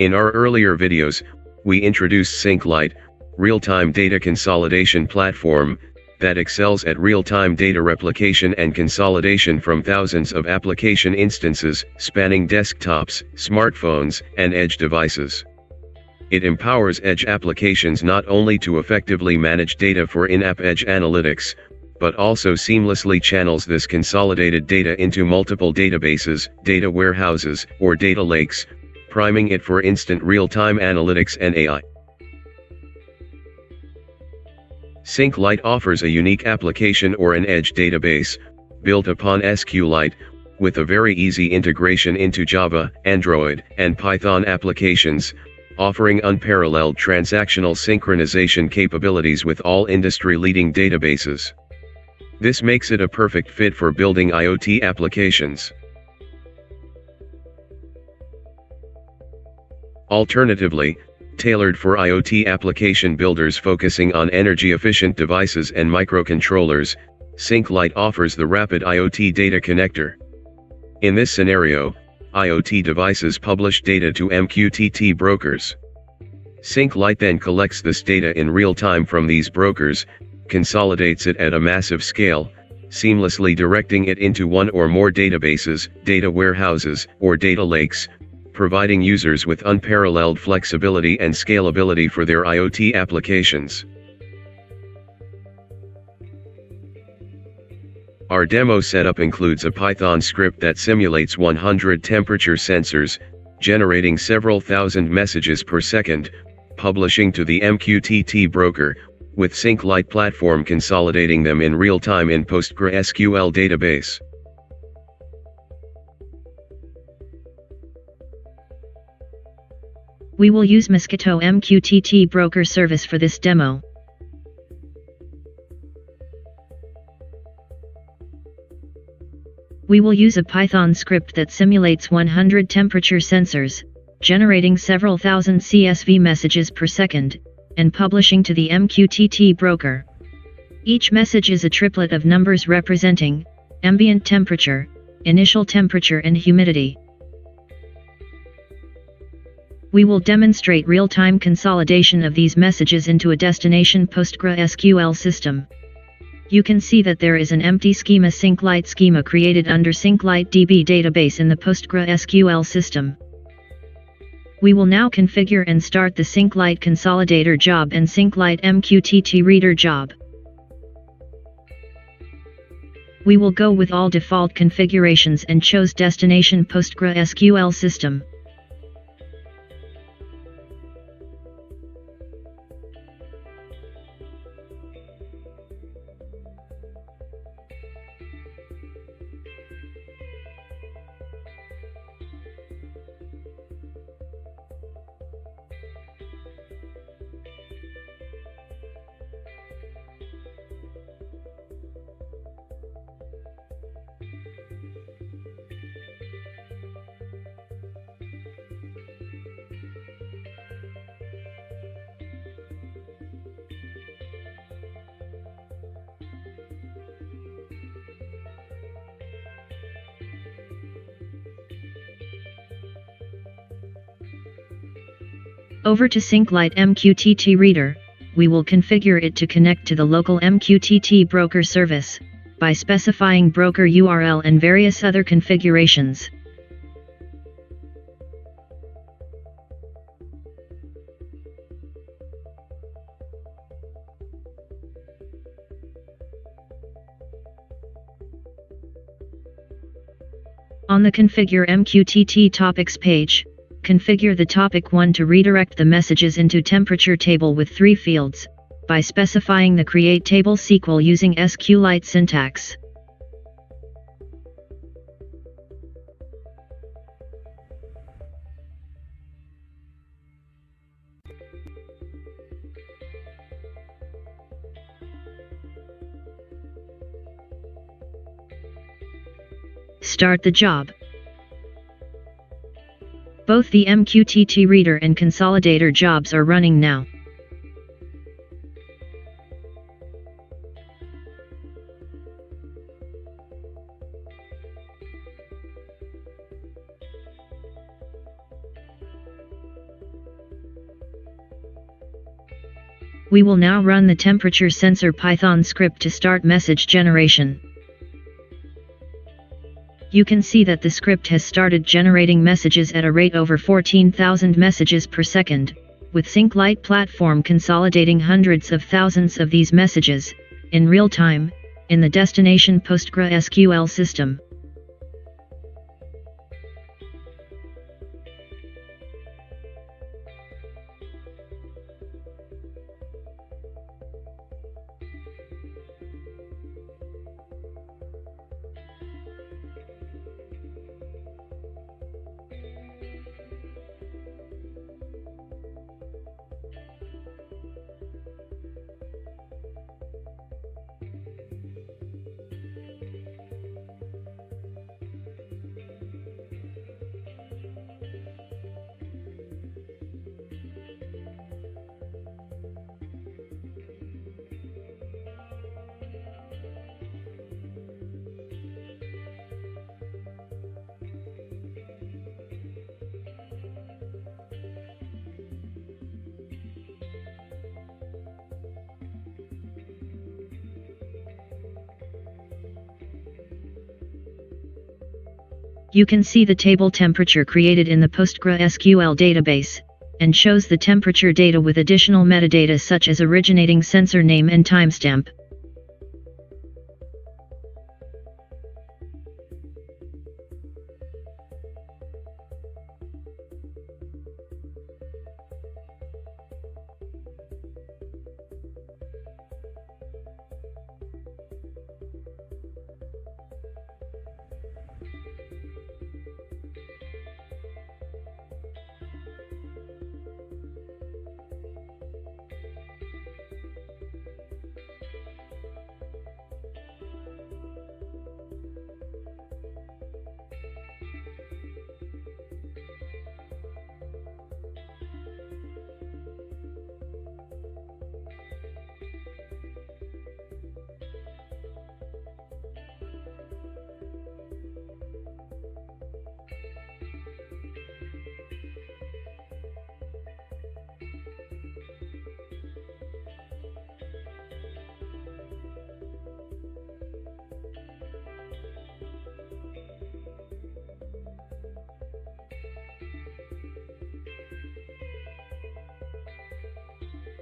In our earlier videos, we introduced SyncLite, real-time data consolidation platform, that excels at real-time data replication and consolidation from thousands of application instances, spanning desktops, smartphones, and edge devices. It empowers edge applications not only to effectively manage data for in-app edge analytics, but also seamlessly channels this consolidated data into multiple databases, data warehouses, or data lakes, priming it for instant real-time analytics and AI. SyncLite offers a unique application or an edge database, built upon SQLite, with a very easy integration into Java, Android, and Python applications, offering unparalleled transactional synchronization capabilities with all industry-leading databases. This makes it a perfect fit for building IoT applications. Alternatively, tailored for IoT application builders focusing on energy-efficient devices and microcontrollers, SyncLite offers the Rapid IoT Data Connector. In this scenario, IoT devices publish data to MQTT brokers. SyncLite then collects this data in real time from these brokers, consolidates it at a massive scale, seamlessly directing it into one or more databases, data warehouses, or data lakes, providing users with unparalleled flexibility and scalability for their IoT applications. Our demo setup includes a Python script that simulates 100 temperature sensors, generating several thousand messages per second, publishing to the MQTT broker, with SyncLite platform consolidating them in real time in PostgreSQL database. We will use Mosquito MQTT broker service for this demo. We will use a Python script that simulates 100 temperature sensors, generating several thousand CSV messages per second, and publishing to the MQTT broker. Each message is a triplet of numbers representing ambient temperature, initial temperature and humidity. We will demonstrate real-time consolidation of these messages into a destination PostgreSQL system. You can see that there is an empty schema SyncLite schema created under SyncLite DB database in the PostgreSQL system. We will now configure and start the SyncLite Consolidator job and SyncLite MQTTReader job. We will go with all default configurations and chose destination PostgreSQL system. Over to SyncLite MQTTReader, we will configure it to connect to the local MQTT broker service, by specifying broker URL and various other configurations. On the Configure MQTT Topics page, configure the topic 1 to redirect the messages into temperature table with 3 fields, by specifying the create table SQL using SQLite syntax. Start the job. Both the MQTTReader and Consolidator jobs are running now. We will now run the temperature sensor Python script to start message generation. You can see that the script has started generating messages at a rate over 14,000 messages per second, with SyncLite platform consolidating hundreds of thousands of these messages, in real time, in the destination PostgreSQL system. You can see the table temperature created in the PostgreSQL database, and shows the temperature data with additional metadata such as originating sensor name and timestamp.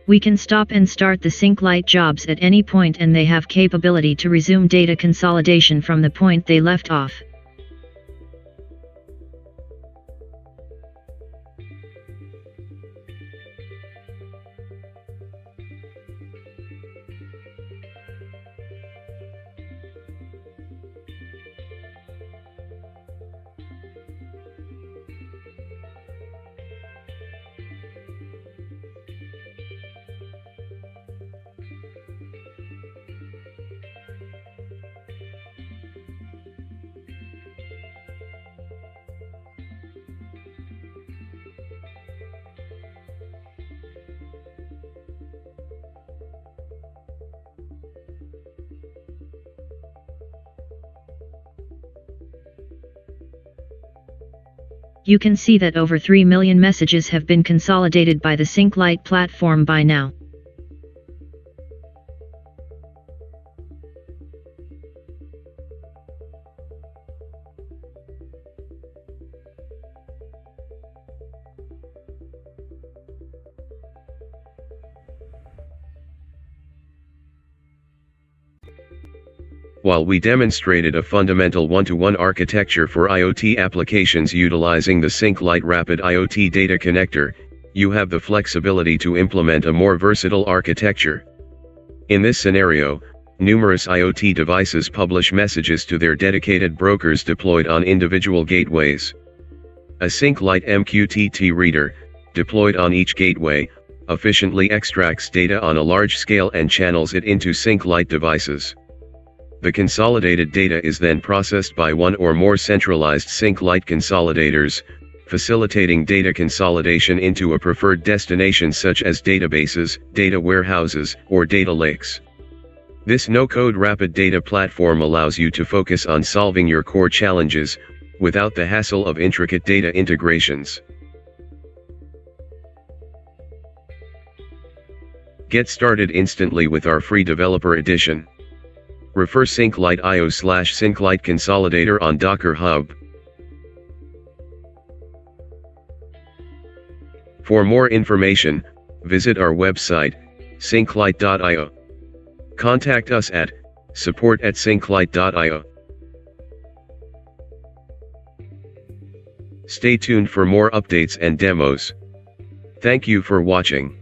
We can stop and start the SyncLite jobs at any point, and they have capability to resume data consolidation from the point they left off. You can see that over 3 million messages have been consolidated by the SyncLite platform by now. While we demonstrated a fundamental one-to-one architecture for IoT applications utilizing the SyncLite Rapid IoT Data Connector, you have the flexibility to implement a more versatile architecture. In this scenario, numerous IoT devices publish messages to their dedicated brokers deployed on individual gateways. A SyncLite MQTTReader, deployed on each gateway, efficiently extracts data on a large scale and channels it into SyncLite devices. The consolidated data is then processed by one or more centralized SyncLite consolidators, facilitating data consolidation into a preferred destination such as databases, data warehouses, or data lakes. This no-code rapid data platform allows you to focus on solving your core challenges, without the hassle of intricate data integrations. Get started instantly with our free developer edition. Refer SyncLite.io/SyncLite Consolidator on Docker Hub. For more information, visit our website, synclite.io. Contact us at support@synclite.io. Stay tuned for more updates and demos. Thank you for watching.